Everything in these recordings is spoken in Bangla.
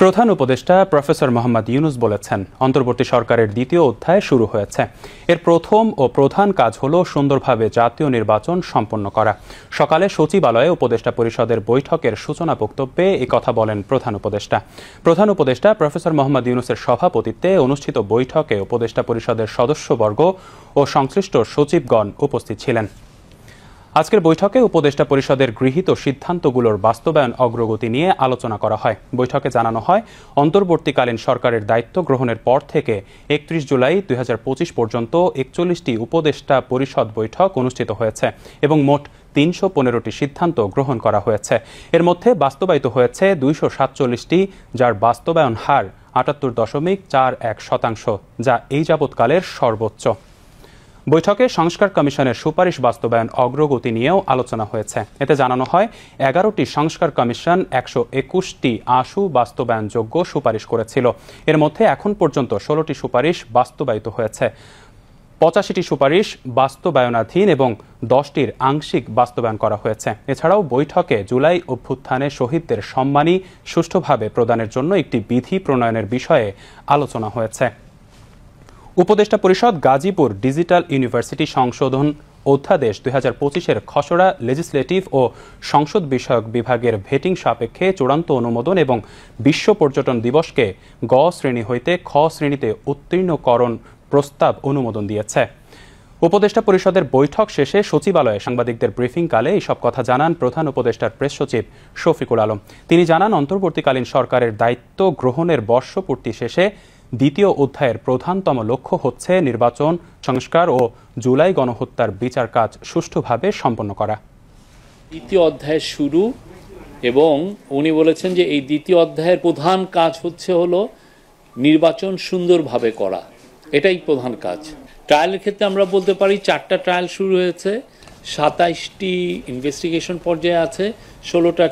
প্রধান উপদেষ্টা প্রফেসর মোহাম্মদ ইউনুস বলেছেন, অন্তর্বর্তী সরকারের দ্বিতীয় অধ্যায় শুরু হয়েছে। এর প্রথম ও প্রধান কাজ হল সুন্দরভাবে জাতীয় নির্বাচন সম্পন্ন করা। সকালে সচিবালয়ে উপদেষ্টা পরিষদের বৈঠকের সূচনা বক্তব্যে এই কথা বলেন প্রধান উপদেষ্টা। প্রধান উপদেষ্টা প্রফেসর মোহাম্মদ ইউনুসের সভাপতিত্বে অনুষ্ঠিত বৈঠকে উপদেষ্টা পরিষদের সদস্যবর্গ ও সংশ্লিষ্ট সচিবগণ উপস্থিত ছিলেন। আজকের বৈঠকে উপদেষ্টা পরিষদের গৃহীত সিদ্ধান্তগুলোর বাস্তবায়ন অগ্রগতি নিয়ে আলোচনা করা হয়। বৈঠকে জানানো হয়, অন্তর্বর্তীকালীন সরকারের দায়িত্ব গ্রহণের পর থেকে ৩১ জুলাই ২০২৫ পর্যন্ত ৪১টি উপদেষ্টা পরিষদ বৈঠক অনুষ্ঠিত হয়েছে এবং মোট ৩১৫টি সিদ্ধান্ত গ্রহণ করা হয়েছে। এর মধ্যে বাস্তবায়িত হয়েছে ২৪৭টি, যার বাস্তবায়ন হার ৭৮.৪১%, যা এই যাবৎকালের সর্বোচ্চ। বৈঠকে সংস্কার কমিশনের সুপারিশ বাস্তবায়ন অগ্রগতি নিয়েও আলোচনা হয়েছে। এতে জানানো হয়, ১১টি সংস্কার কমিশন ১২১টি আশু বাস্তবায়নযোগ্য সুপারিশ করেছিল। এর মধ্যে এখন পর্যন্ত ১৬টি সুপারিশ বাস্তবায়িত হয়েছে, ৮৫টি সুপারিশ বাস্তবায়নাধীন এবং 10টির আংশিক বাস্তবায়ন করা হয়েছে। এছাড়াও বৈঠকে জুলাই অভ্যুত্থানে শহীদদের সম্মানী সুষ্ঠুভাবে প্রদানের জন্য একটি বিধি প্রণয়নের বিষয়ে আলোচনা হয়েছে। উপদেষ্টা পরিষদ গাজীপুর ডিজিটাল ইউনিভার্সিটি সংশোধন অধ্যাদেশ ২০২৫-এর খসড়া লেজিসলেটিভ ও সংসদ বিষয়ক বিভাগের ভেটিং সাপেক্ষে চূড়ান্ত অনুমোদন এবং বিশ্ব পর্যটন দিবসকে গ শ্রেণী হইতে খ শ্রেণীতে উত্তীর্ণকরণ প্রস্তাব অনুমোদন দিয়েছে। উপদেষ্টা পরিষদের বৈঠক শেষে সচিবালয়ে সাংবাদিকদের ব্রিফিংকালে এসব কথা জানান প্রধান উপদেষ্টার প্রেস সচিব শফিকুল আলম। তিনি জানান, অন্তর্বর্তীকালীন সরকারের দায়িত্ব গ্রহণের বর্ষপূর্তি শেষে দ্বিতীয় অধ্যায়ের প্রধানতম লক্ষ্য হচ্ছে নির্বাচন সংস্কার ও জুলাই গণহত্যার বিচার কাজ সুষ্ঠুভাবে সম্পন্ন করা। দ্বিতীয় অধ্যায়ের শুরু, এবং উনি বলেছেন যে এই দ্বিতীয় অধ্যায়ের প্রধান কাজ হলো নির্বাচন সুন্দরভাবে করা। এটাই প্রধান কাজ। ট্রায়ালের ক্ষেত্রে আমরা বলতে পারি 4টা ট্রায়াল শুরু হয়েছে, 27টি ইনভেস্টিগেশন পর্যায়ে আছে, 16টা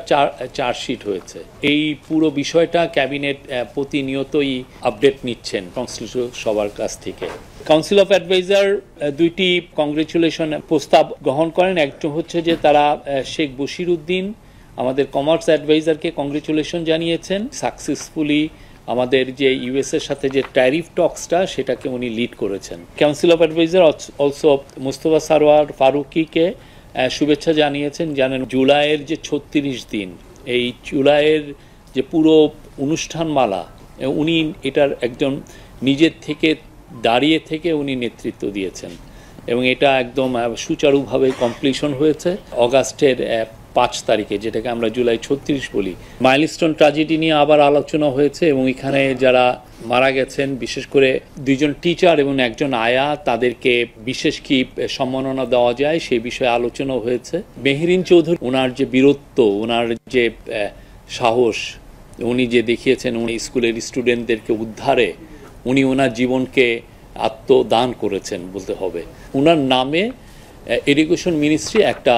চার্জশিট হয়েছে। এই পুরো বিষয়টা ক্যাবিনেট প্রতিনিয়তই আপডেট নিচ্ছেন সংশ্লিষ্ট সবার কাছ থেকে। কাউন্সিল অফ অ্যাডভাইজার 2টি কংগ্রেচুলেশন প্রস্তাব গ্রহণ করেন। একটা হচ্ছে যে তারা শেখ বশির উদ্দিন আমাদের কমার্স অ্যাডভাইজারকে কংগ্রেচুলেশন জানিয়েছেন। সাকসেসফুলি আমাদের যে ইউএস এর সাথে যে ট্যারিফ টক্সটা, সেটাকে উনি লিড করেছেন। Council of adviser also Mustafa Sarwar ফারুকিকে শুভেচ্ছা জানিয়েছেন। জানেন, জুলাইয়ের যে 36 দিন, এই জুলাইয়ের যে পুরো অনুষ্ঠানমালা, উনি এটার একজন নিজের থেকে দাঁড়িয়ে থেকে উনি নেতৃত্ব দিয়েছেন এবং এটা একদম সুচারুভাবে কমপ্লিশন হয়েছে। অগাস্টের 5 তারিখে, যেটাকে আমরা জুলাই 36 বলি, মাইলস্টোন ট্র্যাজেডি নিয়ে আবার আলোচনা হয়েছে এবং এখানে যারা মারা গেছেন, বিশেষ করে 2জন টিচার এবং একজন আয়া, তাদেরকে বিশেষ কি সম্মাননা দেওয়া যায় সেই বিষয়ে আলোচনা হয়েছে। মেহেরিন চৌধুরী, ওনার যে বীরত্ব, ওনার যে সাহস উনি যে দেখিয়েছেন, উনি স্কুলের স্টুডেন্টদেরকে উদ্ধারে উনি ওনার জীবনকে আত্মদান করেছেন বলতে হবে। ওনার নামে এডুকেশন মিনিস্ট্রি একটা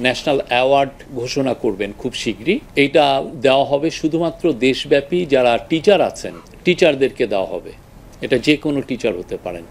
ন্যাশনাল অ্যাওয়ার্ড ঘোষণা করবেন খুব শীঘ্রই। এইটা দেওয়া হবে শুধুমাত্র দেশব্যাপী যারা টিচার আছেন, টিচারদেরকে দেওয়া হবে। এটা যে কোনো টিচার হতে পারেন।